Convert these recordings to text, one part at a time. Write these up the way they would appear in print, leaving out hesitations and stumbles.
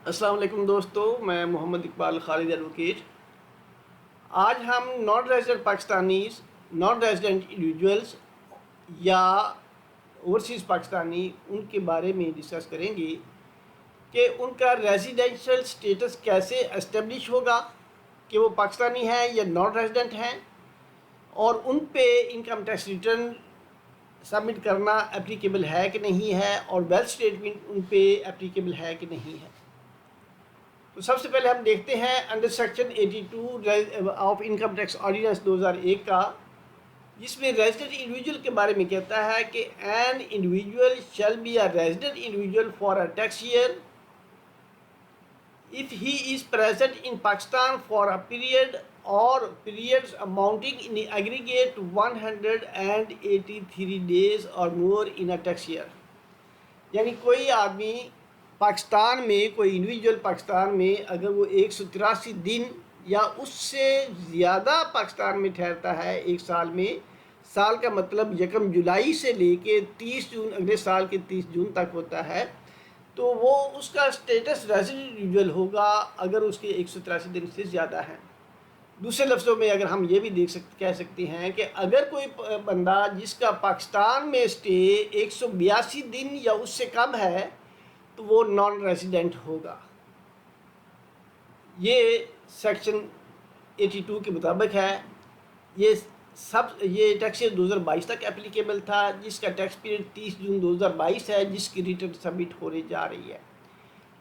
السلام علیکم دوستو، میں محمد اقبال خالد ایڈوکیٹ۔ آج ہم non resident Pakistanis, non resident individuals یا اوورسیز پاکستانی ان کے بارے میں ڈسکس کریں گے کہ ان کا ریزیڈینشل سٹیٹس کیسے اسٹیبلش ہوگا کہ وہ پاکستانی ہیں یا نان ریزیڈنٹ ہیں، اور ان پہ انکم ٹیکس ریٹرن سبمٹ کرنا اپلیکیبل ہے کہ نہیں ہے، اور ویلتھ اسٹیٹمنٹ ان پہ اپلیکیبل ہے کہ نہیں ہے۔ تو سب سے پہلے ہم دیکھتے ہیں under section 82 of income tax ordinance 2001 کا، جس میں ریزیڈنٹ انڈیویجول کے بارے میں کہتا ہے کہ an individual shall be a resident individual for a tax year if he is present in Pakistan for a period or periods amounting in the aggregate to 183 days or more in a tax year۔ یعنی کوئی آدمی پاکستان میں، کوئی individual Pakistan میں اگر وہ 183 دن یا اس سے زیادہ پاکستان میں ٹھہرتا ہے ایک سال میں، سال کا مطلب 1 جولائی سے لے کے 30 جون اگلے سال کے 30 جون تک ہوتا ہے، تو وہ اس کا سٹیٹس ریزیڈنٹ انڈیویجول ہوگا اگر اس کے 183 دن سے زیادہ ہیں۔ دوسرے لفظوں میں اگر ہم یہ بھی کہہ سکتے ہیں کہ اگر کوئی بندہ جس کا پاکستان میں اسٹے 182 دن یا اس سے کم ہے تو وہ نان ریزیڈنٹ ہوگا۔ یہ سیکشن 82 کے مطابق ہے۔ یہ ٹیکس ایئر 2022 تک اپلیکیبل تھا، جس کا ٹیکس پیریڈ 30 جون 2022 ہے، جس کی ریٹرن سبمٹ ہونے جا رہی ہے۔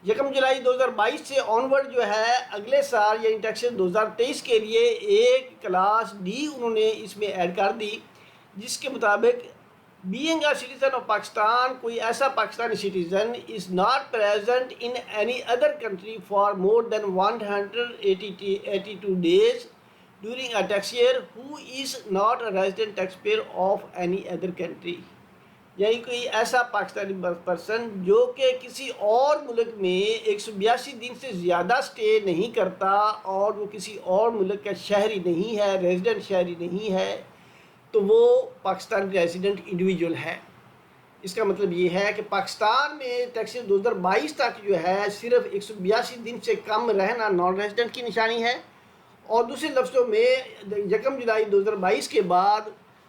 1 جولائی 2022 سے آنورڈ جو ہے اگلے سال یعنی ٹیکس ایئر 2023 کے لیے ایک کلاس ڈی انہوں نے اس میں ایڈ کر دی، جس کے مطابق being a citizen of Pakistan, کوئی ایسا Pakistani citizen is not present in any other country for more than 182 days during a tax year who is not a resident taxpayer of any other country۔ یعنی کوئی ایسا Pakistani person جو کہ کسی اور ملک میں 182 دن سے زیادہ سٹے نہیں کرتا اور وہ کسی اور ملک کا شہری نہیں ہے، ریزیڈنٹ شہری نہیں ہے، تو وہ پاکستان ریزیڈنٹ انڈیویجول ہے۔ اس کا مطلب یہ ہے کہ پاکستان میں ٹیکس ایئر 2022 تک جو ہے صرف 182 دن سے کم رہنا نان ریزیڈنٹ کی نشانی ہے، اور دوسرے لفظوں میں 1 جولائی 2022 کے بعد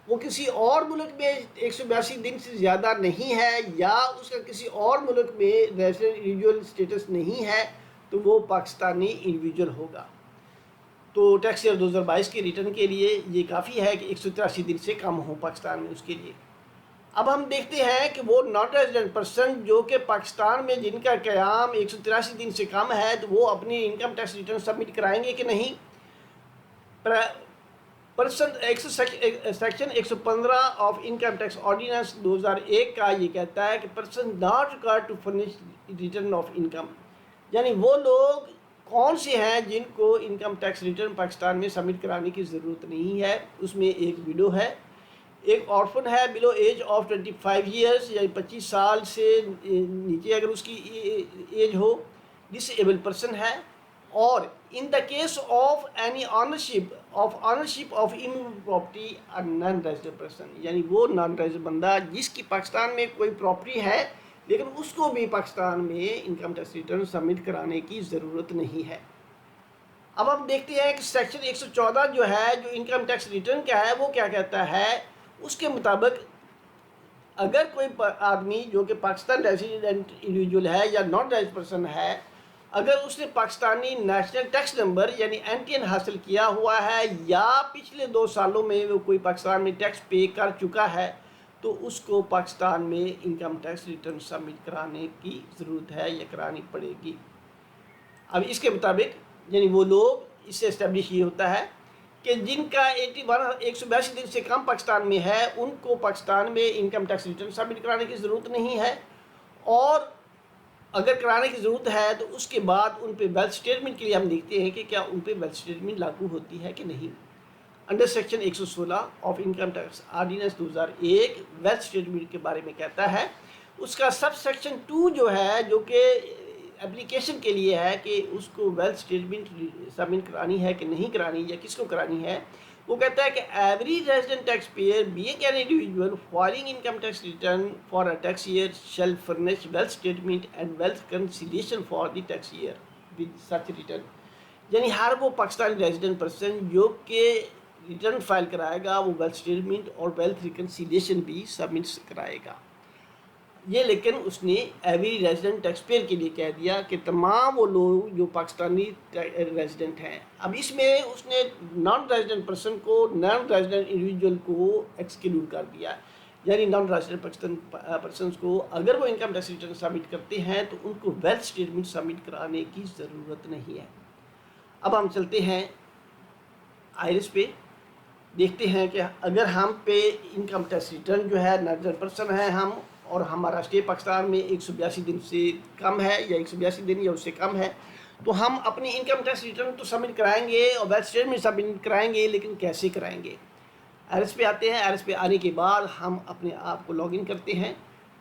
وہ کسی اور ملک میں 182 دن سے زیادہ نہیں ہے یا اس کا کسی اور ملک میں ریزیڈنٹ انڈیویجول سٹیٹس نہیں ہے تو وہ پاکستانی انڈیویجول ہوگا۔ تو ٹیکس ایئر 2022 کے ریٹرن کے لیے یہ کافی ہے کہ 183 دن سے کم ہوں پاکستان میں اس کے لیے۔ اب ہم دیکھتے ہیں کہ وہ نان ریزیڈنٹ پرسن جو کہ پاکستان میں جن کا قیام 183 دن سے کم ہے تو وہ اپنی انکم ٹیکس ریٹرن سبمٹ کرائیں گے کہ نہیں۔ Section 115 of income tax ordinance 2001 کا یہ کہتا ہے کہ person not required to furnish return of income, یعنی وہ لوگ کون سے ہیں جن کو انکم ٹیکس ریٹرن پاکستان میں سبمٹ کرانے کی ضرورت نہیں ہے۔ اس میں ایک وڈو ہے، ایک آرفن ہے بلو ایج آف 25 ایئرس، یعنی 25 سال سے نیچے اگر اس کی ایج ہو، ڈس ایبل پرسن ہے، اور in the case of any ownership of immovable property a non resident person, یعنی وہ نان ریزیڈنٹ بندہ جس کی پاکستان میں کوئی پراپرٹی ہے لیکن اس کو بھی پاکستان میں انکم ٹیکس ریٹرن سبمٹ کرانے کی ضرورت نہیں ہے۔ اب ہم دیکھتے ہیں کہ سیکشن 114 جو ہے جو انکم ٹیکس ریٹرن کا ہے وہ کیا کہتا ہے۔ اس کے مطابق اگر کوئی آدمی جو کہ پاکستان ریزیڈنٹ انڈیویجول ہے یا نان ریزیڈنٹ پرسن ہے، اگر اس نے پاکستانی نیشنل ٹیکس نمبر یعنی NTN حاصل کیا ہوا ہے یا پچھلے 2 سالوں میں وہ کوئی پاکستان میں ٹیکس پے کر چکا ہے تو اس کو پاکستان میں انکم ٹیکس ریٹرن سبمٹ کرانے کی ضرورت ہے یا کرانی پڑے گی۔ اب اس کے مطابق یعنی وہ لوگ، اس سے اسٹیبلش یہ ہوتا ہے کہ جن کا 182 دن سے کم پاکستان میں ہے ان کو پاکستان میں انکم ٹیکس ریٹرن سبمٹ کرانے کی ضرورت نہیں ہے، اور اگر کرانے کی ضرورت ہے تو اس کے بعد ان پہ ویلتھ اسٹیٹمنٹ کے لیے ہم دیکھتے ہیں کہ کیا ان پہ ویلتھ اسٹیٹمنٹ لاگو ہوتی ہے کہ نہیں۔ Under section 116 of income tax ordinance 2001 wealth statement کے بارے میں کہتا ہے، اس کا سب سیکشن 2 جو ہے جو کہ اپلیکیشن کے لیے ہے کہ اس کو ویلتھ اسٹیٹمنٹ سبمٹ کرانی ہے کہ نہیں کرانی یا کس کو کرانی ہے، وہ کہتا ہے کہ every resident taxpayer being an individual filing income tax return for a tax year shall furnish wealth statement and wealth reconciliation for the tax year with such return. یعنی ہر وہ پاکستانی ریزیڈنٹ پرسن جو کہ return file کرائے گا وہ wealth statement اور wealth reconciliation بھی submit کرائے گا. یہ لیکن اس نے ایوری ریزیڈنٹ ٹیکس پیئر کے لیے کہہ دیا کہ تمام وہ لوگ جو پاکستانی ریزیڈنٹ ہیں. اب اس میں اس نے نان ریزیڈنٹ پرسن کو نان ریزیڈنٹ انڈیویجول کو ایکسکلوڈ کر دیا. یعنی نان ریزیڈنٹ پرسنس کو اگر وہ انکم ٹیکس ریٹرن سبمٹ کرتے ہیں تو ان کو ویلتھ اسٹیٹمنٹ سبمٹ کرانے کی ضرورت نہیں ہے. اب ہم چلتے ہیں آئرس پہ، دیکھتے ہیں کہ اگر ہم پہ انکم ٹیکس ریٹرن جو ہے نان ریزیڈنٹ پرسن ہے ہم، اور ہمارا اسٹے پاکستان میں 182 دن سے کم ہے یا 182 دن یا اس سے کم ہے، تو ہم اپنی انکم ٹیکس ریٹرن تو سبمٹ کرائیں گے اور ویلتھ اسٹیٹمنٹ سبمٹ کرائیں گے، لیکن کیسے کرائیں گے؟ آئرس پہ آتے ہیں. آئرس پہ آنے کے بعد ہم اپنے آپ کو لاگ ان کرتے ہیں.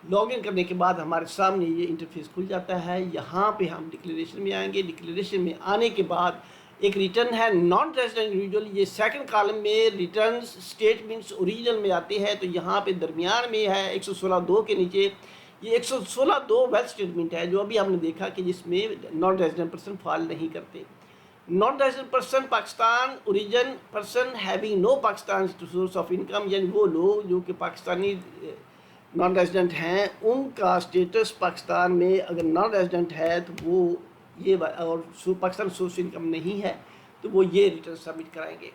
لاگ ان کرنے کے بعد ہمارے سامنے یہ انٹرفیس کھل جاتا ہے. یہاں پہ ہم ڈکلیریشن میں آئیں گے. ڈکلیریشن میں آنے کے بعد ایک ریٹرن ہے نان ریزیڈنٹ انڈیویجول، یہ سیکنڈ کالم میں ریٹرنز اسٹیٹمنٹس اوریجنل میں آتے ہیں. تو یہاں پہ درمیان میں ہے 116(2) کے نیچے یہ 116(2) ویلتھ اسٹیٹمنٹ ہے جو ابھی ہم نے دیکھا کہ جس میں نان ریزیڈنٹ پرسن فائل نہیں کرتے. Naan resident person Pakistan origin person having no Pakistan source of income, یعنی وہ لوگ جو کہ پاکستانی نان ریزیڈنٹ ہیں ان کا اسٹیٹس پاکستان میں اگر نان ریزیڈنٹ ہے تو وہ یہ، اور پاکستان سورس انکم نہیں ہے تو وہ یہ ریٹرن سبمٹ کرائیں گے.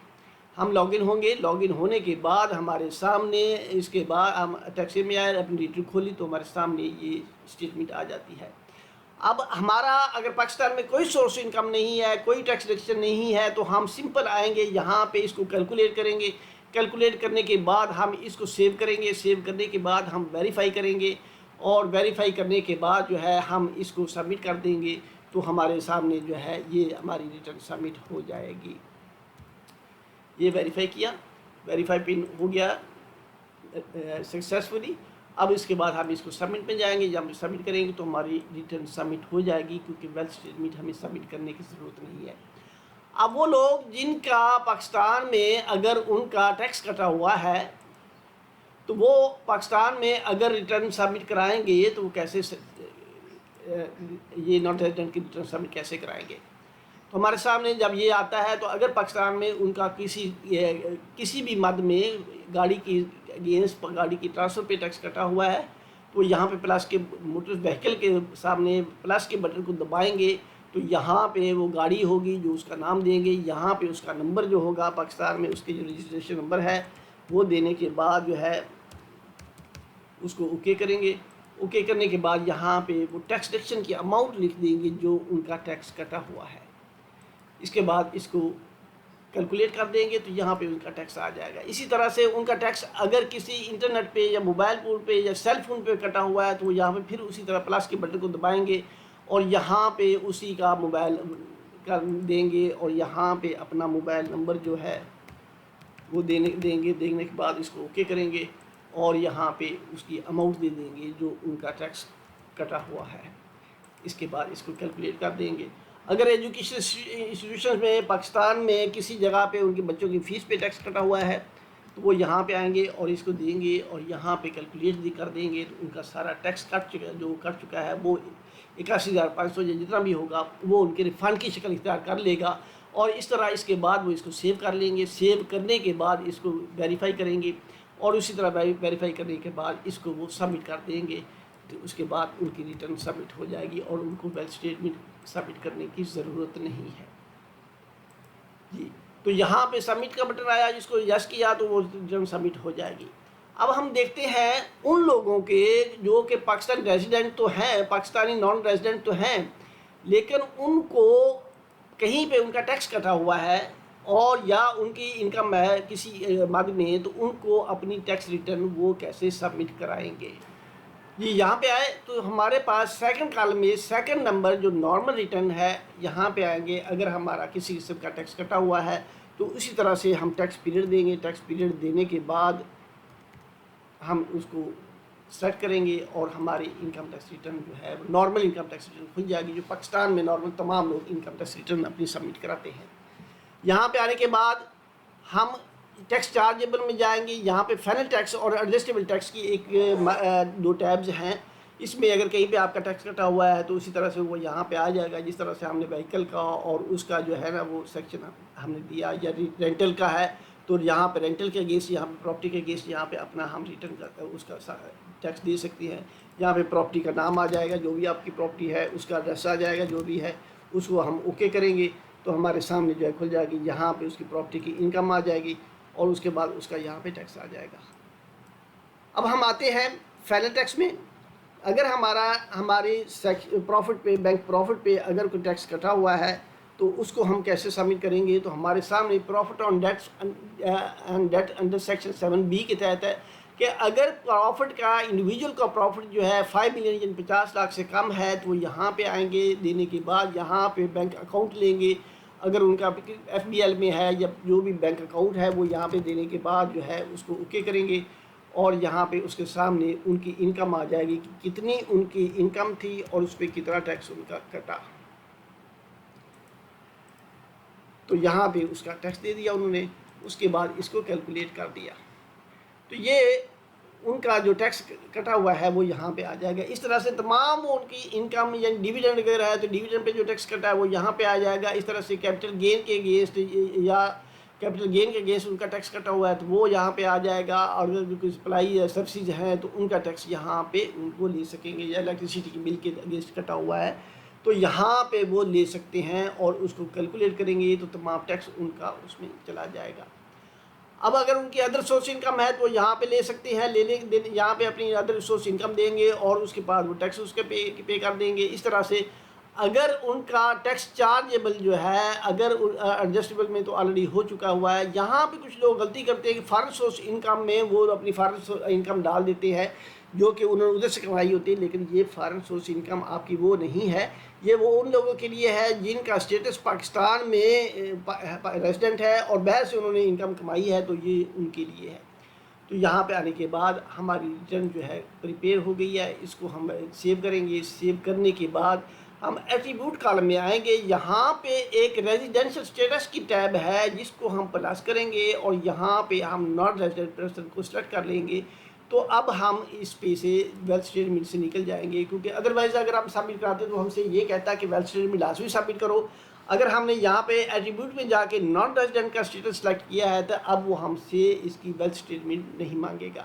ہم لاگ ان ہوں گے. لاگ ان ہونے کے بعد ہمارے سامنے اس کے بعد ہم ٹیکس میں آئے اپنی ریٹرن کھولی تو ہمارے سامنے یہ اسٹیٹمنٹ آ جاتی ہے. اب ہمارا اگر پاکستان میں کوئی سورس انکم نہیں ہے، کوئی ٹیکس ڈکشن نہیں ہے، تو ہم سمپل آئیں گے یہاں پہ اس کو کیلکولیٹ کریں گے. کیلکولیٹ کرنے کے بعد ہم اس کو سیو کریں گے. سیو کرنے کے بعد ہم ویریفائی کریں گے، اور ویریفائی کرنے کے بعد جو ہے ہم اس کو سبمٹ کر دیں گے تو ہمارے سامنے جو ہے یہ ہماری ریٹرن سبمٹ ہو جائے گی. یہ ویریفائی کیا، ویریفائی پن ہو گیا سکسیزفلی. اب اس کے بعد ہم اس کو سبمٹ میں جائیں گے. جب ہم سبمٹ کریں گے تو ہماری ریٹرن سبمٹ ہو جائے گی، کیونکہ ویلتھ اسٹیٹمنٹ ہمیں سبمٹ کرنے کی ضرورت نہیں ہے. اب وہ لوگ جن کا پاکستان میں اگر ان کا ٹیکس کٹا ہوا ہے تو وہ پاکستان میں اگر ریٹرن سبمٹ کرائیں گے تو وہ کیسے یہ نان ریزیڈنٹ کی ریٹرن سبمٹ کیسے کرائیں گے؟ تو ہمارے سامنے جب یہ آتا ہے تو اگر پاکستان میں ان کا کسی بھی مد میں گاڑی کی اگینسٹ گاڑی کی ٹرانسفر پہ ٹیکس کٹا ہوا ہے تو یہاں پہ پلس کے موٹر وہیکل کے سامنے پلس کے بٹن کو دبائیں گے تو یہاں پہ وہ گاڑی ہوگی جو اس کا نام دیں گے. یہاں پہ اس کا نمبر جو ہوگا پاکستان میں اس کے جو رجسٹریشن نمبر ہے وہ دینے کے بعد جو ہے اس کو اوکے کریں گے. اوکے کرنے کے بعد یہاں پہ وہ ٹیکس ڈکشن کی اماؤنٹ لکھ دیں گے جو ان کا ٹیکس کٹا ہوا ہے. اس کے بعد اس کو کیلکولیٹ کر دیں گے تو یہاں پہ ان کا ٹیکس آ جائے گا. اسی طرح سے ان کا ٹیکس اگر کسی انٹرنیٹ پہ یا موبائل فون پہ یا سیل فون پہ کٹا ہوا ہے تو وہ یہاں پہ پھر اسی طرح پلس کے بٹن کو دبائیں گے اور یہاں پہ اسی کا موبائل کر دیں گے اور یہاں پہ اپنا موبائل نمبر جو ہے وہ دیں گے. دینے کے بعد اس کو اوکے کریں گے اور یہاں پہ اس کی اماؤنٹ دے دیں گے جو ان کا ٹیکس کٹا ہوا ہے. اس کے بعد اس کو کیلکولیٹ کر دیں گے. اگر ایجوکیشن انسٹیٹیوشنز میں پاکستان میں کسی جگہ پہ ان کے بچوں کی فیس پہ ٹیکس کٹا ہوا ہے تو وہ یہاں پہ آئیں گے اور اس کو دیں گے اور یہاں پہ کیلکولیٹ بھی کر دیں گے تو ان کا سارا ٹیکس کٹ چکا ہے وہ 81,500 یا جتنا بھی ہوگا وہ ان کے ریفنڈ کی شکل اختیار کر لے گا. اور اس طرح اس کے بعد وہ اس کو سیو کر لیں گے. سیو کرنے کے بعد اس کو ویریفائی کریں گے اور اسی طرح ویریفائی کرنے کے بعد اس کو وہ سبمٹ کر دیں گے تو اس کے بعد ان کی ریٹرن سبمٹ ہو جائے گی اور ان کو ویلتھ اسٹیٹمنٹ سبمٹ کرنے کی ضرورت نہیں ہے. جی تو یہاں پہ سبمٹ کا بٹن آیا، جس کو یس کیا تو وہ ریٹرن سبمٹ ہو جائے گی. اب ہم دیکھتے ہیں ان لوگوں کے جو کہ پاکستان ریزیڈنٹ تو ہیں، پاکستانی نان ریزیڈنٹ تو ہیں، لیکن ان کو کہیں پہ ان کا ٹیکس کٹا ہوا ہے اور یا ان کی انکم ہے کسی مد میں، تو ان کو اپنی ٹیکس ریٹرن وہ کیسے سبمٹ کرائیں گے. جی یہاں پہ آئے تو ہمارے پاس سیکنڈ کالم میں سیکنڈ نمبر جو نارمل ریٹرن ہے یہاں پہ آئیں گے. اگر ہمارا کسی قسم کا ٹیکس کٹا ہوا ہے تو اسی طرح سے ہم ٹیکس پیریڈ دیں گے. ٹیکس پیریڈ دینے کے بعد ہم اس کو سیٹ کریں گے اور ہماری انکم ٹیکس ریٹرن جو ہے نارمل انکم ٹیکس ریٹرن کھل جائے گی جو پاکستان میں نارمل تمام لوگ انکم ٹیکس ریٹرن اپنی سبمٹ کراتے ہیں. یہاں پہ آنے کے بعد ہم ٹیکس چارجیبل میں جائیں گے، یہاں پہ فائنل ٹیکس اور ایڈجسٹیبل ٹیکس کی ایک دو ٹیبز ہیں. اس میں اگر کہیں پہ آپ کا ٹیکس کٹا ہوا ہے تو اسی طرح سے وہ یہاں پہ آ جائے گا. جس طرح سے ہم نے وہیکل کا اور اس کا جو ہے نا وہ سیکشن ہم نے دیا، یا رینٹل کا ہے تو یہاں پہ رینٹل کے اگینسٹ، یہاں پہ پراپرٹی کے اگینسٹ یہاں پہ اپنا ہم ریٹرن کا اس کا ٹیکس دے سکتی ہیں. یہاں پہ پراپرٹی کا نام آ جائے گا، جو بھی آپ کی پراپرٹی ہے اس کا ایڈریس آ جائے گا، جو بھی ہے اس کو ہم اوکے کریں گے تو ہمارے سامنے جو ہے کھل جائے گی. یہاں پہ اس کی پراپرٹی کی انکم آ جائے گی اور اس کے بعد اس کا یہاں پہ ٹیکس آ جائے گا. اب ہم آتے ہیں فائنل ٹیکس میں. اگر ہماری پروفٹ پہ، بینک پروفٹ پہ اگر کوئی ٹیکس کٹا ہوا ہے تو اس کو ہم کیسے سبمٹ کریں گے؟ تو ہمارے سامنے profit on debt under section 7B کے تحت ہے کہ اگر پروفٹ کا، انڈیویجول کا پروفٹ جو ہے 5 ملین یعنی 50 لاکھ سے کم ہے تو وہ یہاں پہ آئیں گے. دینے کے بعد یہاں پہ بینک اکاؤنٹ لیں گے. اگر ان کا FBL میں ہے یا جو بھی بینک اکاؤنٹ ہے وہ یہاں پہ دینے کے بعد جو ہے اس کو اوکے کریں گے اور یہاں پہ اس کے سامنے ان کی انکم آ جائے گی کہ کتنی ان کی انکم تھی اور اس پہ کتنا ٹیکس ان کا کٹا. تو یہاں پہ اس کا ٹیکس دے دیا انہوں نے، اس کے بعد اس کو کیلکولیٹ کر دیا. تو یہ ان کا جو ٹیکس کٹا ہوا ہے وہ یہاں پہ آ جائے گا. اس طرح سے تمام ان کی انکم، یعنی ڈیویڈنڈ اگر ہے تو ڈیویڈنڈ پہ جو ٹیکس کٹا ہے وہ یہاں پہ آ جائے گا. اس طرح سے کیپٹل گین کے اگینسٹ یا کیپٹل گین کے اگینسٹ ان کا ٹیکس کٹا ہوا ہے تو وہ یہاں پہ آ جائے گا. اور جو کوئی سپلائی یا سبسڈیز ہیں تو ان کا ٹیکس یہاں پہ ان کو لے سکیں گے. یا الیکٹریسٹی کی بل کے اگینسٹ کٹا ہوا ہے تو یہاں پہ وہ لے سکتے ہیں اور اس کو کیلکولیٹ کریں گے تو تمام ٹیکس ان کا اس میں چلا جائے گا. اب اگر ان کی ادر سورس انکم ہے تو یہاں پہ لے سکتے ہیں، یہاں پہ اپنی ادر سورس انکم دیں گے اور اس کے بعد وہ ٹیکس اس کے پے کر دیں گے. اس طرح سے اگر ان کا ٹیکس چارجیبل جو ہے، اگر ایڈجسٹیبل میں تو آلریڈی ہو چکا ہوا ہے. یہاں پہ کچھ لوگ غلطی کرتے ہیں کہ فارن سورس انکم میں وہ اپنی فارن انکم ڈال دیتے ہیں جو کہ انہوں نے ادھر سے کمائی ہوتی ہے، لیکن یہ فارن سورس انکم آپ کی وہ نہیں ہے. یہ وہ ان لوگوں کے لیے ہے جن کا اسٹیٹس پاکستان میں ریزیڈنٹ ہے اور باہر سے انہوں نے انکم کمائی ہے، تو یہ ان کے لیے ہے. تو یہاں پہ آنے کے بعد ہماری ریٹرن جو ہے پریپیئر ہو گئی ہے. اس کو ہم سیو کریں گے. سیو کرنے کے بعد ہم ایٹریبیوٹ کالم میں آئیں گے. یہاں پہ ایک ریزیڈینشل اسٹیٹس کی ٹیب ہے جس کو ہم پلس کریں گے اور یہاں پہ ہم ناٹ ریزیڈنٹ پرسن کو سلیکٹ کر لیں گے. تو اب ہم اس پہ سے ویلتھ اسٹیٹمنٹ سے نکل جائیں گے، کیونکہ ادروائز اگر ہم سبمٹ کراتے تو ہم سے یہ کہتا ہے کہ ویلتھ اسٹیٹمنٹ لازمی سبمٹ کرو. اگر ہم نے یہاں پہ ایٹریبیوٹ میں جا کے نان ریزیڈنٹ کا اسٹیٹس سلیکٹ کیا ہے تو اب وہ ہم سے اس کی ویلتھ اسٹیٹمنٹ نہیں مانگے گا.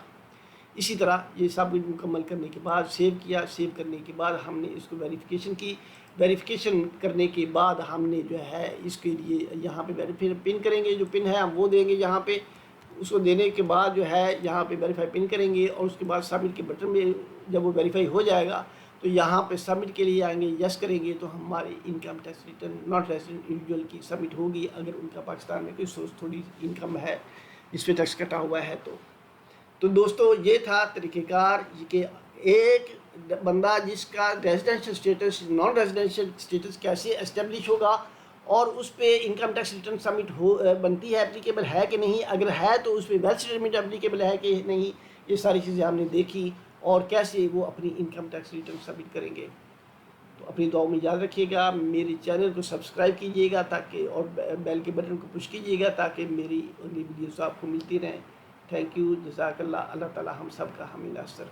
اسی طرح یہ سبمٹ مکمل کرنے کے بعد سیو کیا. سیو کرنے کے بعد ہم نے اس کو ویریفیکیشن کی. ویریفیکیشن کرنے کے بعد ہم نے جو ہے اس کے لیے یہاں پہ پن کریں گے. جو پن ہے ہم وہ دیں گے یہاں پہ. اس کو دینے کے بعد جو ہے یہاں پہ ویریفائی پن کریں گے اور اس کے بعد سبمٹ کے بٹن میں جب وہ ویریفائی ہو جائے گا تو یہاں پہ سبمٹ کے لیے آئیں گے. یس کریں گے تو ہماری income tax return not resident individual کی سبمٹ ہوگی. اگر ان کا پاکستان میں کوئی سورس تھوڑی انکم ہے جس پہ ٹیکس کٹا ہوا ہے تو دوستو یہ تھا طریقہ کار کہ ایک بندہ جس کا residential status non residential status کیسے اسٹیبلش ہوگا اور اس پہ انکم ٹیکس ریٹرن سبمٹ بنتی ہے، اپلیکیبل ہے کہ نہیں. اگر ہے تو اس پہ ویلتھ اسٹیٹمنٹ اپلیکیبل ہے کہ نہیں. یہ ساری چیزیں ہم نے دیکھی اور کیسے وہ اپنی انکم ٹیکس ریٹرن سبمٹ کریں گے. تو اپنی دعاؤں میں یاد رکھیے گا. میرے چینل کو سبسکرائب کیجیے گا تاکہ اور بیل کے بٹن کو پش کیجیے گا تاکہ میری اگلی ویڈیوز آپ کو ملتی رہیں. Thank you. جزاک اللہ. اللہ تعالی ہم سب کا حامی ناصر.